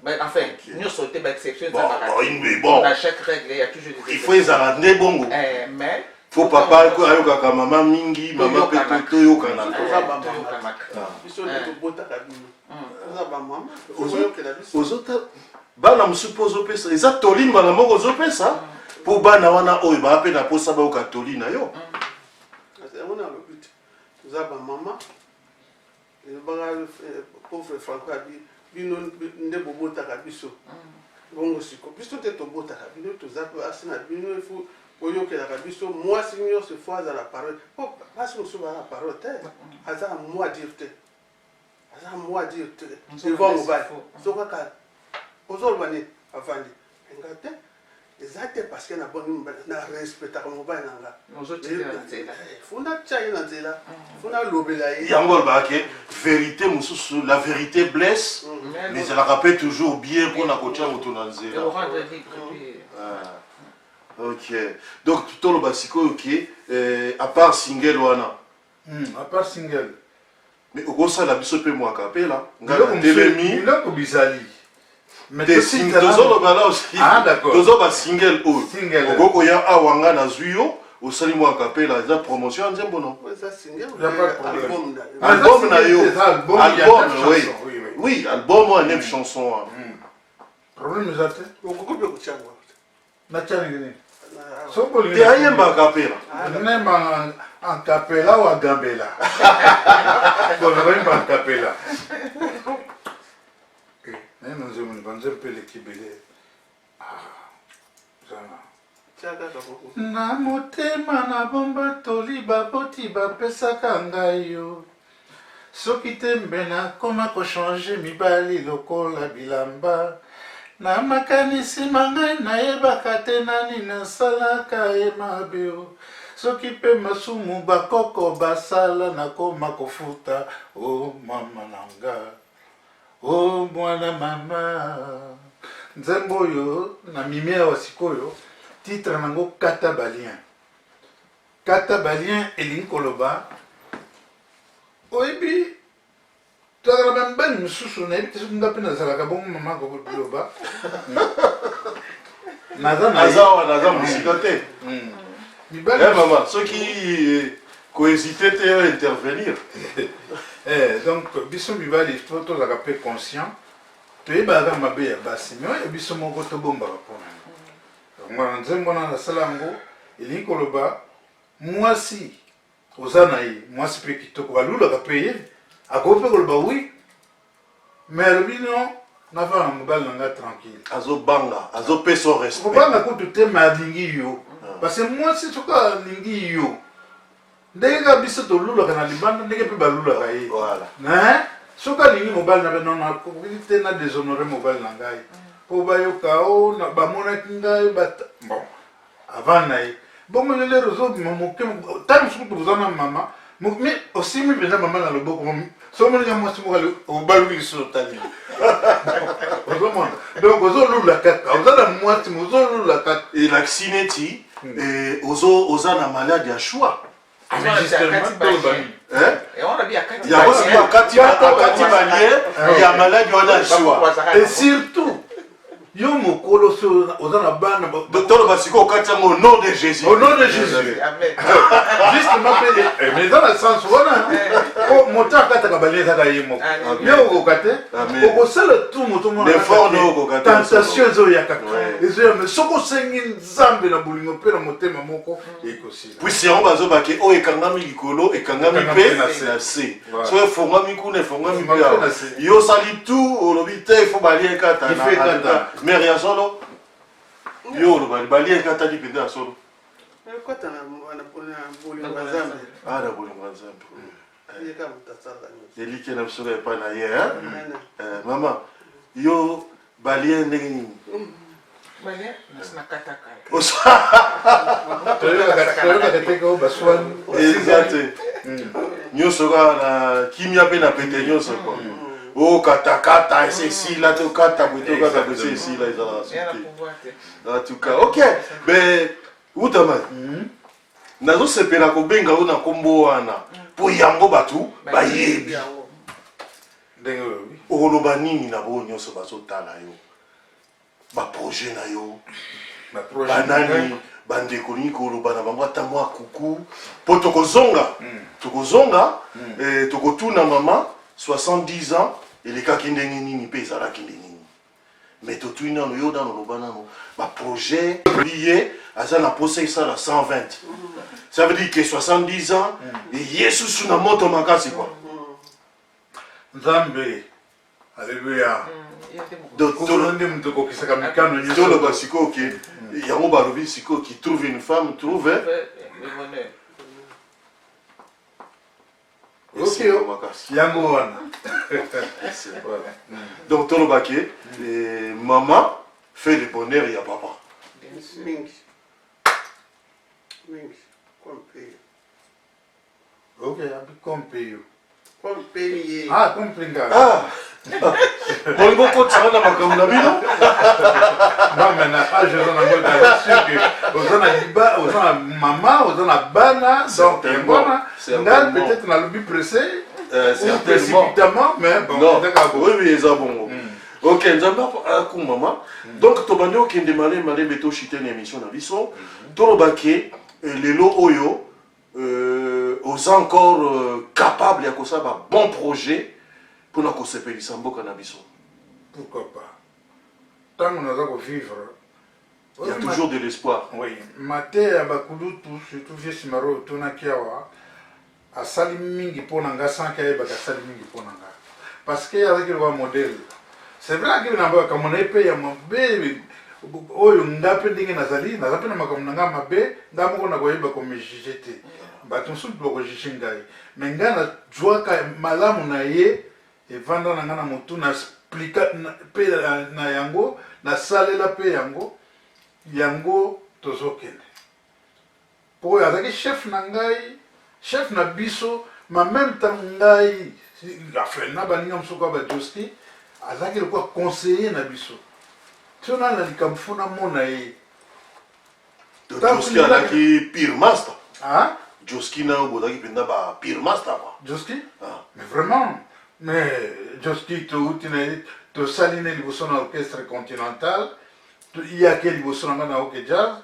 Mais enfin, nous sauter l'exception bon, à chaque règle, il y a toujours des il faut les arrêter bongo. Mais faut papa ko ayo kaka mama mingi mama peto yo kana biso ne bota kabino oza ba mama ozota bana musupozo pesa eza tolini bana moko ozopesa po bana wana oyo ba pe na posa ba ka tolina yo on a le but oza ba mama et ba pauvre Franco abi bino nde bobota kabiso bongo siko biso te to bota kabino to za asina bino il faut oyokela biso moi senior se fois à la parole parce que sur la parole aza moi dire devant au bal so ka ozolbani avandi ngate Exactement parce que na respectaka mobali na nga. Ozotikela na nzela. Funa tshaki na nzela. Funa lobela ye. Yango bake vérité mususu la vérité blesse mais elle rappelle toujours bien pour na kotia moto na Et nzela. au rendre libre. OK. Donc tout le basiko OK à part single wana. À part single. Mais au ça la biso pe moi kapela Ngala telemi ngala ko bizali. Mais des singles tozo bala aussi. Ah d'accord. Tozo ba single o. Single. Ngoko ya awanga na zuyo osali moi kapela za promotion nzembo non. Ça single. Il y a pas de problème. Album da. Album na yo. Album oui. Oui. Oui, album ou 9 chansons. Problème zate. Okokope kuchangwa. Na chani ngene. Na Soko Te ayemba kapela. Nema en capella ou en gambela. Bon, on va y en capella. Nous avons un peu l'équilibre. chaka kako. Na motema na bomba toli baboti bapesaka ngai yo. Soki tembe nakoma kochange mibali lokola bilamba. Na makanisi mangai nayebaka te nani nasalaka ye mabe o. Soki mpe masumu bakoko basala nakoma kofuta o mama nanga o mwana mama. Nzembo oyo na mimea wa sikoyo titre nango Kata Balien. Kata Balien elingi koloba oyebi tozala bambani mosusu nayebi te soki nga mpe nazalaka bongo mama koloba naza mosika te mibali mama soki kohésite te ya intervenir donc biso mibali fo tozalaka mpe conscient toyebaka mabe ya basi me oyo biso moko tobombaka mpona ngwana nzembo wana nasala yango elingi koloba mwasi oza na ye mwasi mpe kitoko balulaka mpe ye akoki mpe koloba wi me alobi no nafana mobali na nga tranquille azobanga azopesa o respect kobanga kutu te me alingi yo parce que mwasi soki alingi yo ndenge kaka biso tolulaka na libanda ndenge mpe balulaka ye soki alingi mobali na mpe nono akoki te na déshonore mobali na ngai mpo bayoka o bamonaki ngai bon avant na ye bongo lelero ozobima moke tani mosuku tokoza na mama mais osimi mpenza mama na loboko somoninga mwasi moko obaluki liso otali ozomona donc ozolula kaka oza na mwasi mo ozolula kaka elakisi neti oza na malade ya choix yango siko akati balien ya maladi wana ya choix et surtout yo mokolo so oza na bana toloba sikoyo okati yango au nom de Jésus au nom de Jésus justement mpe mais eza na sens wana po moto akataka balie kaka ye moko ye okoka te okosala tu moto monatentation ezoyakaka ezoyame soki osengi nzambe na bolingo mpe na motema moko ekosila puisi yango bazobake oyo ekangami likolo ekangami mpe na se so efongami kuna efongami mpe awa yo osali tu olobi te ifo balie ekata mère ya solo yo oloba balie ekatali mpenza ya solo Kota na bolingo ya Nzambe. na bolingo ya Nzambe Yeka mutasala nyoso. elike na biso epai na ye mama yo balie ndenge nini toyokaka teke oyo baswani eza te nyonso kaka na kimia mpe na pete nyonso kwa okatakata ese esila te okata boye te okata boye ese esila ezalaka suki en tout cas ok mais utamani nazosepela kobenga oyo na nkombo wana mpo yango bato bayebi ndenge oyobi okoloba nini na boyo nyonso bazotala yo baprojet na yo banani bandeko nini koloba na bango ata mwa kuku mpo tokozonga tokotuna mama 70 ans elekaki ndenge nini mpe ezalaki ndenge nini mais totuni nano yo nano loba nano baprojet liye aza na posa esala 120 ça veut dire que 70 ans ye susu na moto makasi kwa nzambe alleluya tolonde moto okokisaka mikano nyonso toloba sikoyo ke yango balobi sikoyo qui trouve une femme trouve yango wana donc tolobaki maman fait le bonheur ya papa mingi mingi comme pays Ok, comme pays. comme pays Ah, comme Pringa. Ah Bongo Kotsana Makamnabino. Non, mais je suis sûr que vous avez Liba, vous avez maman, vous avez Bana, donc peut-être dans le but pressé, ou précipitamment, mais bon, non, oui, oui, c'est bon. Ok, nous avons maman. Donc, tu as dit que tu as dit que tu as une émission dans l'Isson. Tu as dit que les lots Oyo sont encore capables de faire un bon projet pour nous faire des sambo cannabis. Pourquoi pas? Tant qu'on a vivre. Il y a toujours de l'espoir. Oui. Maté à Bakulu, surtout vieux Simaro, Tonakiawa, à Salimingi Ponanga, sans qu'il y ait Salimingi Ponanga. Parce qu'il y a un modèle. C'est vrai qu'il y a un épée, un bébé. Oyo ngape ndenge nazali nazape na makambo nanga mabe ngamo na koyeba comme jijete bato nsusu boko jishingai menga na jwaka malamu na ye evanda nanga na motu na explica pe na yango na salela pe yango tozokende po azaki chef na ngai chef na biso ma même temps ngai afin na baninga msuko ba Joski azaki le quoi conseiller na biso. Tu as dit que tu Joski a dit pire master. Ah? Joski n'a pas dit pire master. Joski? Mais vraiment. Mais Joski, tu as saliné l'orchestre continental. Il y a quel niveau sur le jazz.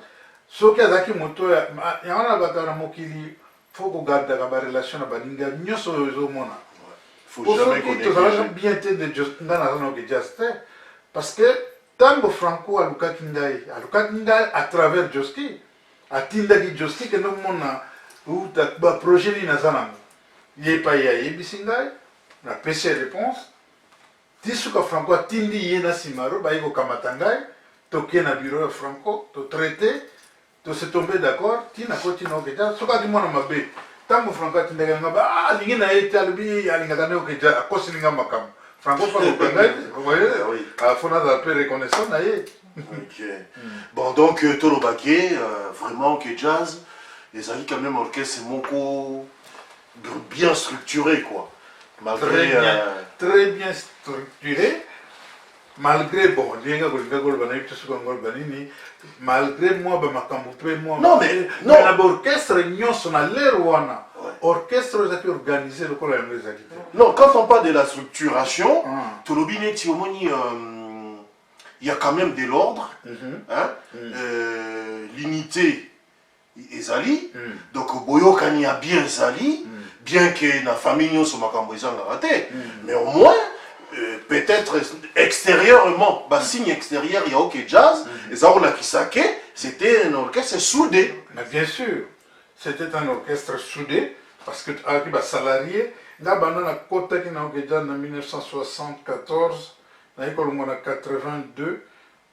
Ce qui a dit que il y a faut garder la relation avec les gens. Il faut jamais connaître. Bien être de Joski dans le jazz. Parce que Tango Franco a Luka Kingai à travers Joski, à Tindagi Joski, que nous avons un projet de Nazanam. Il n'y a pas de Bisingai, la PC réponse. Tisuka Franco a Tindi Yena Simaro, Baïgo Kamatangai, Toké na bureau Franco, to traité, to se tomber d'accord, Tina continue au Keja, Soka du Mona Mabe. Tango Franco a Tindagi, ah, l'ingéna été à l'ubi, à l'ingéna au Keja, à Kosilinga Makam. Franco parle au Kangai, vous voyez, à Fona un peu reconnaissant, d'ailleurs. Ok. Bon, donc, Tolo Baké, vraiment, que jazz, les amis, quand même, orchestre, c'est mon bien structuré, quoi. Malgré. Très bien structuré, malgré, bon, malgré moi, moi. Non, mais. Non, l'orchestre, on a l'air ou on a. Orchestre organisé le collège. Non, quand on parle de la structuration, il y a quand même de l'ordre, l'unité ezali, donc boyokani a bien ezali, bien que la famille nous soit raté, mais au moins peut-être extérieurement, signe extérieur il y a OK Jazz, et ça on a Kisake, c'était un orchestre soudé. Mais bien sûr, c'était un orchestre soudé. Parce que avec les salariés, nous avons côté qui en 1974, nous avons en 82,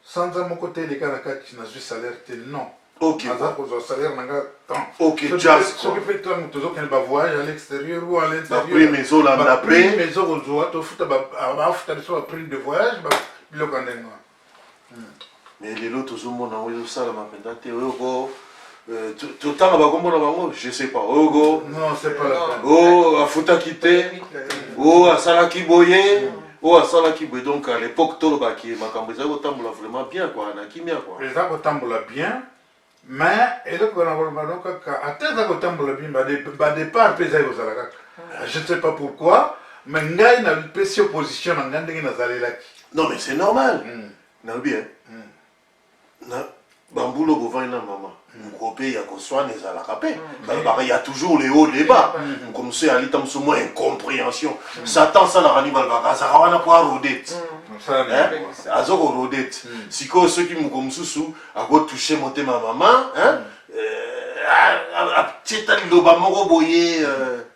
sans mon côté les caractères qui n'ont salaire non. Ok. Salaire ok, jazz. Ce qui fait que nous avons un voyage à l'extérieur ou à l'intérieur. Après, maison la après, maison au zoa, tu fais un prix de voyage, mais les autres, tout le monde a eu ça, je sais pas. Non, c'est pas la peine. Oh, à Fouta Kité. Oh, à Salaki Boye. Oh, à Salaki Boye. Donc à l'époque, tout le baki, ma cambrisa, au tamboula vraiment bien, quoi. On a qui bien, quoi. Les gens au tamboula bien, mais, et donc, on a vraiment, à tête au tamboula bien, départ, pesa aux alaka. Je ne sais pas pourquoi, mais Ngaï n'a pas si opposition à Ngandé Nazalelaki. Non, mais c'est normal. Non, bien. Bambulo Bovin, maman. Il y a toujours les hauts, les bas. Comme c'est à l'état de moins incompréhension. Satan, ça n'a rien à ça n'a pas rodé. Azor rodé. Si ceux qui m'ont comme sous, à quoi toucher monter ma maman,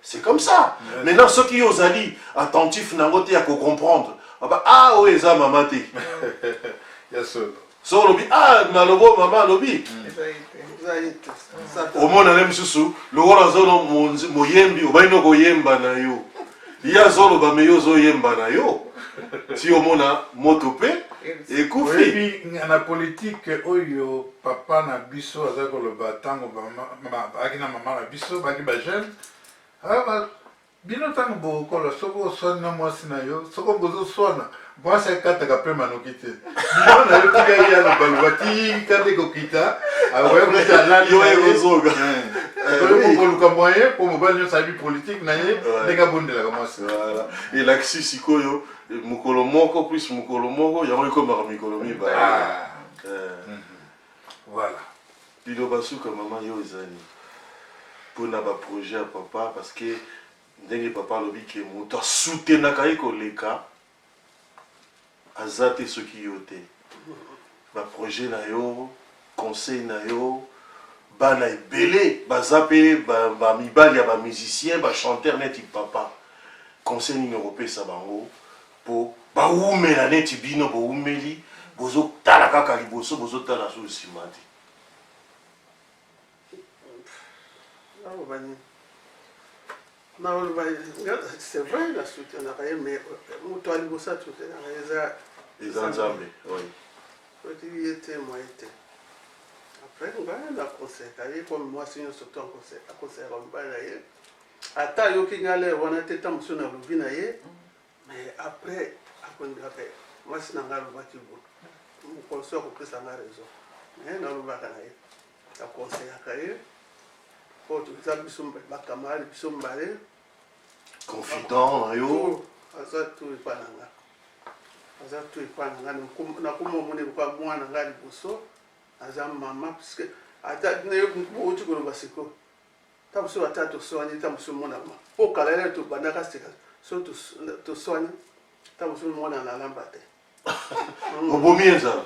c'est comme ça. Maintenant, ceux qui osent aller attentifs, n'a pas à comprendre. Ah, oui, ça, maman, t'es. So lobi malobo mama lobi omona le msusu lokola zolo moyembi obaino koyemba na yo ya zolo ba meyo zo yemba na yo si omona moto pe ekufi oyebi na politike oyo papa na biso aza koloba ntango baaki na mama na biso baki bajeune bino ntango bokola soki oswani na mwasi na yo soki bozoswana mwasi akataka mpe manoki te bino na yo tikaki ya lobaloba tika nde kokita akoyokota ekozoga koluka moyen mpo mobali nyonso ayebi politike na ye ndenge abondelaka mwasi elakisi sikoyo mokolo moko plus mokolo moko yango ekomaka mikolo mibale voilà liloba suka mama yo ezali mpona baprojet ya papa parce que ndenge papa alobi ke moto asutenaka ye koleka aza te soki yo te baprojet na yo conseil na yo bana ebele baza mpe bamibali ya bamusicien bachanteur neti papa conseil nini okopesa bango mpo bawumela neti bino bowumeli bozotala kaka liboso bozotala so nsima te c'est vrai la soutenaka ye mais moto aliboso atutenaka eza nzambe soki ye te moi te après ngai nakonseka ye comme mwasi nyonso to akonseka mobali na ye ata ayoki ngai lere wana te ta mosu nalobi na ye mais après akondaka mwasi na ngai alobaki mokolo so akopesa ngai raison mais nalobaka na ye akonseyaka ye po toza biso bacamarade biso mbale confident na yo aza to epa na nga aza to epa na nga nakoma omoni lokwa mwana nga liboso aza mama puisque ata outi koloba siko ta mosu ata toswani ta mosu monama mpo kala ele tobandaka sika so toswani ta mosu mona na lamba te obomi ezala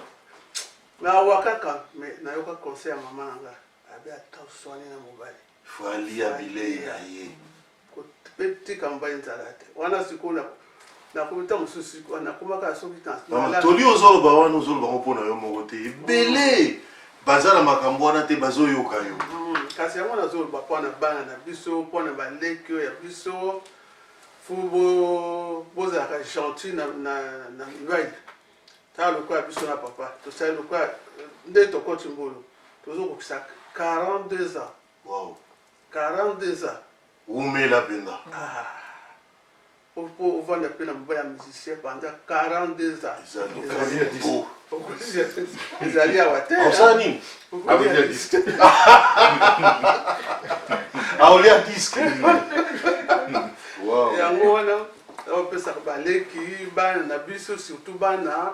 nawa kaka mais nayoka conseil ya mama na nga abi ata oswani na mobali fo alia bilei na ye mpe tika mobali nzala te wana sikoyo nakomi ta mosusu sikoyo nakomaka soki toli ozoloba wana ozoloba ngo mpo na yo moko te ebele baza na makambo wana te bazoyoka yo kasi yango nazoloba mpona bana na biso mpona baleki oyo ya biso fu bozalaka gentil na mibali tala lokola biso na papa tosali lokola nde tokoti mbolo tozokokisa 42 ans wow 42 ans umela mpenza po ovanda mpe na mobali ya musicien pendant 42 ans ezali awa te osala nini aolia diske yango wana opesaka baleki bana na biso surtout bana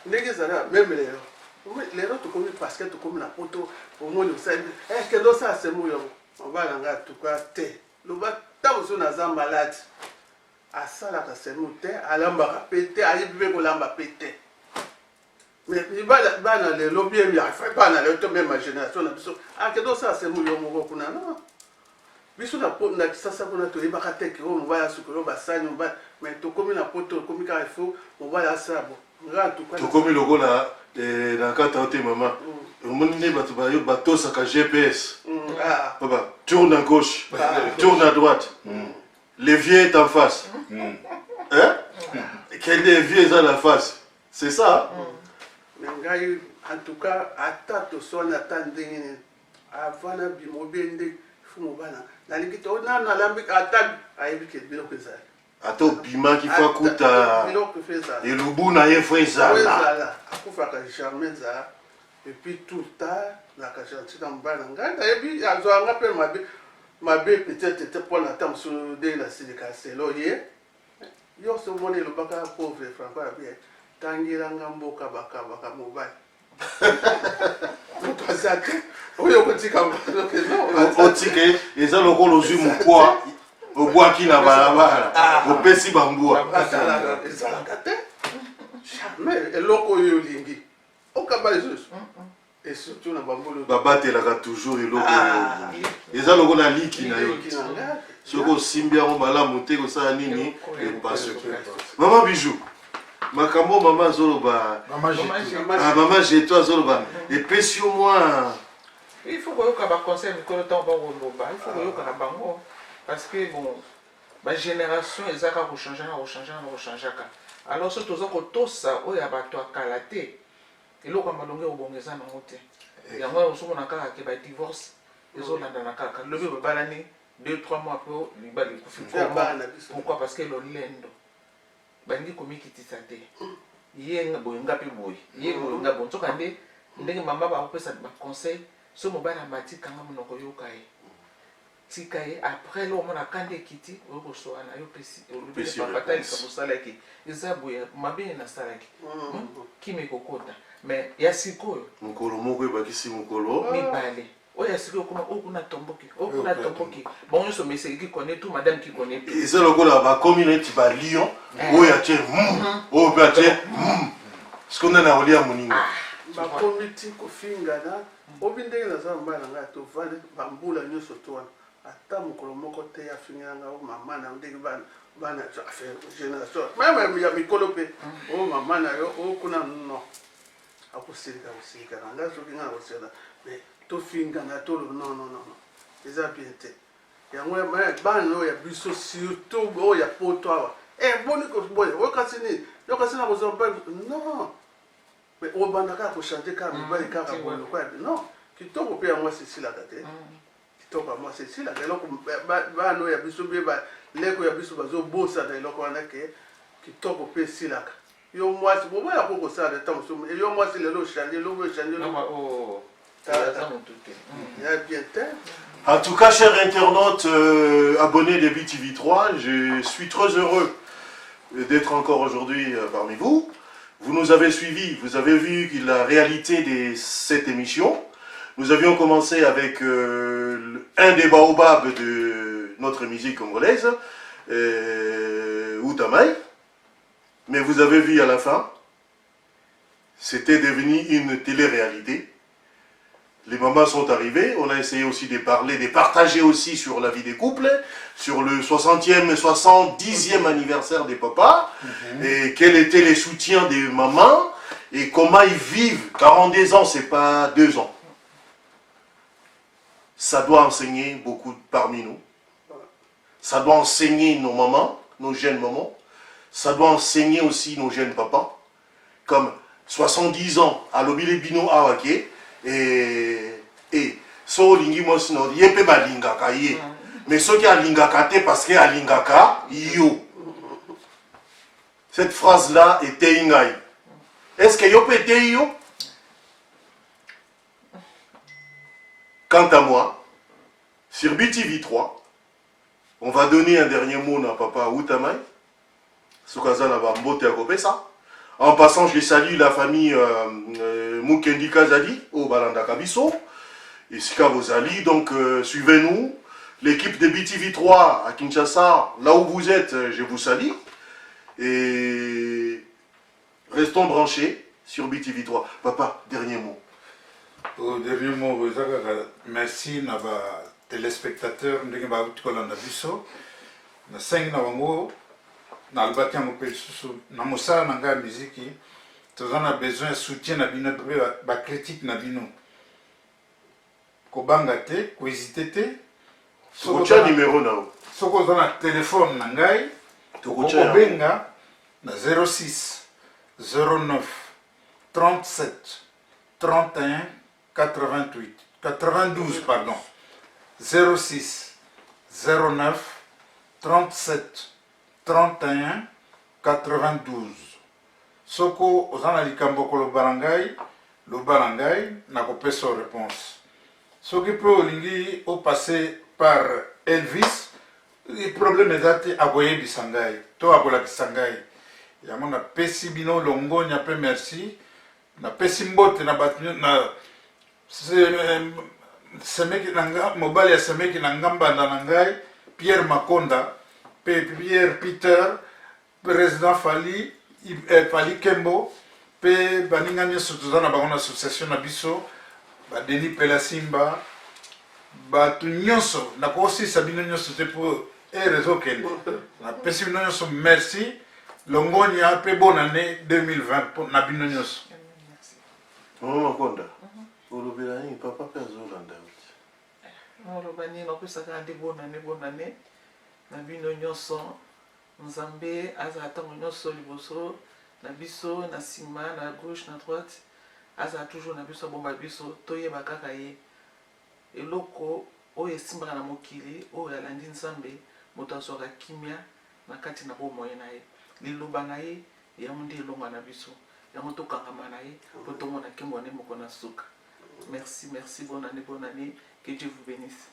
ndenge ezali meme lero tokomi parce que tokomi na poto omoni osali kende osala semo yango mobali na ngai atuka te loba ntango mosusu naza malade asalaka semo te alambaka mpe te ayebi mpe kolamba mpe te mais bana lelo bien bana lelo to meme génération na biso akende osala semo yo moko kuna non biso na kisasa kuna toyebaka te ke oyo mobali asuki oyo basani mobali mais tokomi na poto tokomi kaka ifo mobali asala bo nga ntuka tokomi lokola na kata ote mama omoni nde bato batosaka gps papa tourne à gauche tourne à droite l'évier est en face quel évier eza na face c'est ça mais ngai en tout cas ata toswani ata ndenge nini avana bimobe nde fu mobali nalingi to nano alambi ata ayebi ke biloko ezali ata obimaki fo akuta elubu na ye fo ezala akufaka jamais ezala epuis tout le temps naka gentil na mobali na ngai nayebi azwanga mpe mabe peut-être te mpona ata mosu ndenge nasilika selo ye yo so omoni elobaka pauvre franco abi tangelanga mboka bakabaka mobali aza te oyo okotika otike eza lokola ozwi mokwa obwaki na balabala opesi bambwa ezalaka te jamais eloko oyo olingi okaba lisusu et surtout na bambolo babatelaka toujours eloko oyo olingi eza lokola liki na yo soki osimbi yango malamu te kosala nini epasoki mama bijou makambo mama azoloba mama jeto azoloba epesi yo mwa il faut koyoka baconseil mikolo ntango bakoloba il faut koyoka na bango parce que bon bagénération ezaka kochangeaka alors so toza kotosa oyo ya bato akala te eloko ya malonge obongeza nango te yango osomona kaka ke badivorce ezolandana kaka lobi babalani 2-3 mois po libali ekufi pourquoi parce que lolendo balingi komikitisa te ye boye nga mpe boye ye boye nga boye nzoka nde ndenge mama bakopesa baconseil so mobali amatikanga monoko yoka ye tika ye après lo omona kande ekiti oyokosoana yo pesi papatalisa mosalaki eza boye mabe nasalaki kimi ekokota mais ya sikoyo mokolo moko ebakisi mokolo mibale oyo ya sikoyo okuna tomboki bango nyonso mese ki connaît tout madame qui connaît tout eza lokola bakomi neti balion oyo atie oyo mpe atie sikonda na kolia moninga bakomi ti kofingana obi ndenge naza mobali na ngai tovandi bambula nyonso to wana ata mokolo moko te afingananga o mama na ndenge bana génération meme ya mikolo mpe o mama na yo okuna no akosilika na ngai soki ngai nakosila mais tofingana tolo non eza bien te yango bana oyo ya biso surtout oyo ya poto awa boni koboye okasi nini yokasi na kozwa mobali non mais obandaka kochange kaka mobali kaka boloko ya non kitoko mpe yango asisilaka te kitoko ya mwasi esilaka eloko bana oyo ya biso mpe baleko ya biso bazobosana eloko wana ke kitoko mpe esilaka yo mwasi boboya ko kosala ta mosumu yo mwasi lelo ochange lobo ochange En tout cas, chers internautes abonnés de BTV3, je suis très heureux d'être encore aujourd'hui parmi vous. Vous nous avez suivis, vous avez vu la réalité de cette émission. Nous avions commencé avec un des baobabs de notre musique congolaise, Outamay. Mais vous avez vu à la fin, c'était devenu une télé-réalité. Les mamans sont arrivées, on a essayé aussi de parler, de partager aussi sur la vie des couples, sur le 60e, 70e anniversaire des papas, et quels étaient les soutiens des mamans, et comment ils vivent. 42 ans, c'est pas 2 ans. Ça doit enseigner beaucoup parmi nous. Ça doit enseigner nos mamans, nos jeunes mamans. Ça doit enseigner aussi nos jeunes papas. Comme 70 ans, à l'Obilebino Awake, et so lingi mosino yepe ba lingaka ye mais ceux qui a lingaka te parce que a lingaka yo cette phrase là était ingai est-ce que yo peut yo quant à moi sur BTV3 on va donner un dernier mot à papa Outamay Soukaza na ba mbote akopesa. En passant, je salue la famille Mukendi Kazadi au Balanda Kabiso et Sika Bozali. Donc, suivez-nous. L'équipe de BTV3 à Kinshasa, là où vous êtes, je vous salue. Et restons branchés sur BTV3. Papa, dernier mot. Au dernier mot, merci à nos téléspectateurs de Kolanda Biso. Na 5 Nawango. Na albati yango pe susu na mosala na ngai muziki tozana besoin de soutien na bino pe ba critique na bino kobanga te ko hésiter te sokocha numéro na soko zana téléphone na ngai tokocha benga na 06 09 37 31 88 92 pardon 06 09 37 31 92. Soko ozana likambo ko lobarangai na kopesa réponse. Soki po lingi au passé par Elvis, le problème ezati aboye bisangai, to abola bisangai. Yango na pesi bino longo nya pe merci. Na pesi mbote na batnu na semeki nanga mobile ya semeki na ngamba na ngai Pierre Makonda. Pierre Peter, président Fali Kembo, pe baninga nyoso tozana bango na association na biso, ba Denis Pelasimba, ba tu nyonso na kosi sabino nyonso te po réseau kende. Na pesi bino nyonso merci. Longonia pe bonne année 2020 pour na bino nyonso. Merci. Maman Makonda. Olobelani papa pe azolanda. Olobani na kusaka bonne année. Na bino nyonso nzambe azala ntango nyonso liboso na biso na nsima na gauche na droite azala toujours na biso abomba biso toyeba kaka ye eloko oyo esimbaka na mokili oyo alandi nzambe moto azwaka kimia na kati na bomoi na ye liloba na ye yango nde elongwa na biso yango tokangama na ye po tomona nkembo wane moko na suka. Merci, bonne année, que Dieu vous bénisse.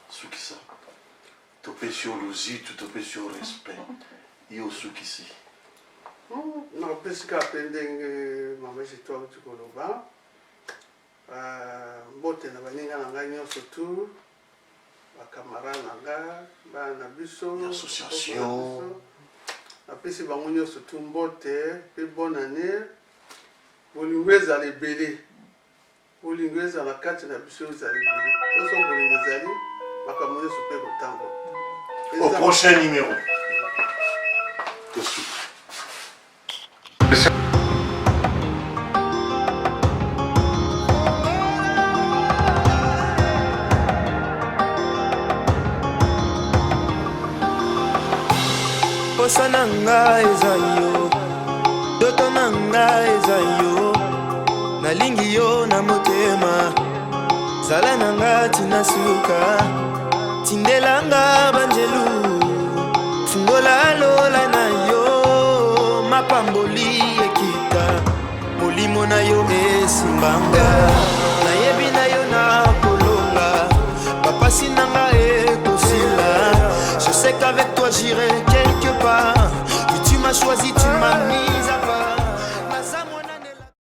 Sukisa, topé sur l'osi, tout topé sur respect. Yo Sukisi. Non, parce qu'après maman j'ai toi tu koloba. Bote na baninga na nganya surtout ba camarade na nga ba na biso association. Après c'est bango nyonso tout mbote pe bonne année. Bolingo ezali belé. Bolingo ezala kati na biso ezali belé. Oso bolingo ezali makambo nyonso pe kotango. Au prochain numéro. Posa na nga eza yo, doto na nga eza yo, nalingi yo na motema, zala na nga tina suka, tindela nga banjelu, fungola lola na yo, mapamboli ekita, molimo na yo esimbanga, nayebi na yo na kolonga, papasi na nga